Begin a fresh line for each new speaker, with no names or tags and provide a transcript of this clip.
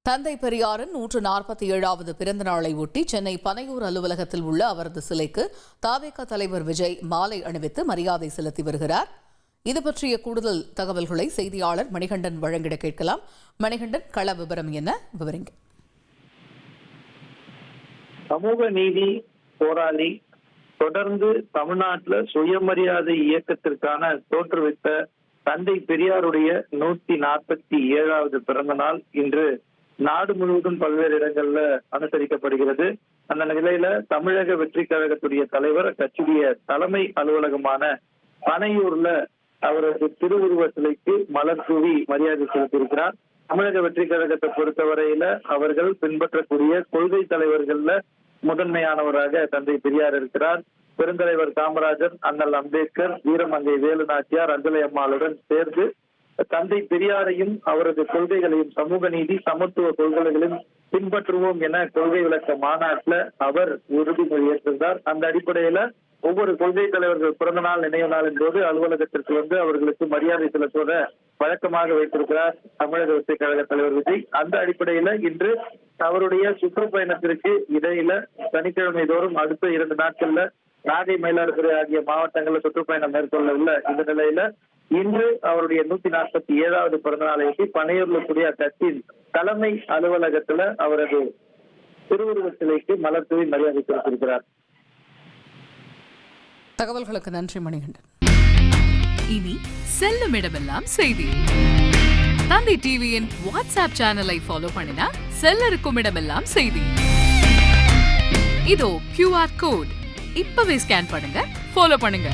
தந்தை பெரியாரின் 147வது பிறந்த நாளை ஒட்டி சென்னை பனையூர் அலுவலகத்தில் உள்ள அவரது சிலைக்கு தவேக தலைவர் விஜய் மாலை அணிவித்து மரியாதை செலுத்தி வருகிறார். இது பற்றிய கூடுதல் தகவல்களை செய்தியாளர் மணிகண்டன் வழங்கிட கேட்கலாம். மணிகண்டன், கள விவரம் என்ன, விவரிங்க.
சமூக நீதி போராளி, தொடர்ந்து தமிழ்நாட்டில் சுயமரியாதை இயக்கத்திற்கான தோற்றுவித்த தந்தை பெரியாருடைய 147வது பிறந்த நாள் இன்று நாடு முழுவதும் பல்வேறு இடங்கள்ல அனுசரிக்கப்படுகிறது. அந்த நிலையில தமிழக வெற்றி கழகத்துடைய தலைவர் கட்சியுடைய தலைமை அலுவலகமான பனையூர்ல அவரது திருவுருவ சிலைக்கு மலர் தூவி மரியாதை செலுத்தியிருக்கிறார். தமிழக வெற்றி கழகத்தை பொறுத்தவரையில அவர்கள் பின்பற்றக்கூடிய கொள்கை தலைவர்கள்ல முதன்மையானவராக தந்தை பெரியார் இருக்கிறார். பெருந்தலைவர் காமராஜர், அண்ணல் அம்பேத்கர், வீரமங்கை வேலு நாச்சியார், அஞ்சலை அம்மாளுடன் சேர்ந்து தந்தை பெரியாரையும் அவரது கொள்கைகளையும், சமூக நீதி சமத்துவ கொள்கைகளையும் பின்பற்றுவோம் என கொள்கை விளக்க மாநாட்டில் அவர் உறுதிமொழி ஏற்றிருந்தார். அந்த அடிப்படையில ஒவ்வொரு கொள்கை தலைவர்கள் பிறந்த நாள் நினைவு நாளின் போது அலுவலகத்திற்கு வந்து அவர்களுக்கு மரியாதை செலுத்துவதை வழக்கமாக வைத்திருக்கிறார் தமிழக வெற்றி கழக தலைவர் விஜய். அந்த அடிப்படையில இன்று அவருடைய சுற்றுப்பயணத்திற்கு இடையில சனிக்கிழமை தோறும் அடுத்த 2 நாட்கள்ல நாகை, மயிலாடுதுறை ஆகிய மாவட்டங்களில் சுற்றுப்பயணம் மேற்கொள்ள உள்ள இந்த நிலையில இன்று அவருடைய 147வது பிறந்த நாளையொட்டி பனையூர்ல கூடிய கட்சியின் தலைமை அலுவலகத்துல அவரது திருவுருவ சிலைக்கு மலர் தூவி மரியாதை செலுத்தியிருக்கிறார்.
தகவல்களுக்கு நன்றி மணிகண்டன்.
இனி செல்லும் இடமெல்லாம் செய்தி. தந்தை டிவியின் வாட்ஸ்அப் சேனலை ஃபாலோ பண்ணினா செல்ல இருக்கும் இடமெல்லாம் செய்தி. இதோ QR கோட் இப்பவே ஸ்கேன் பண்ணுங்க, ஃபாலோ பண்ணுங்க.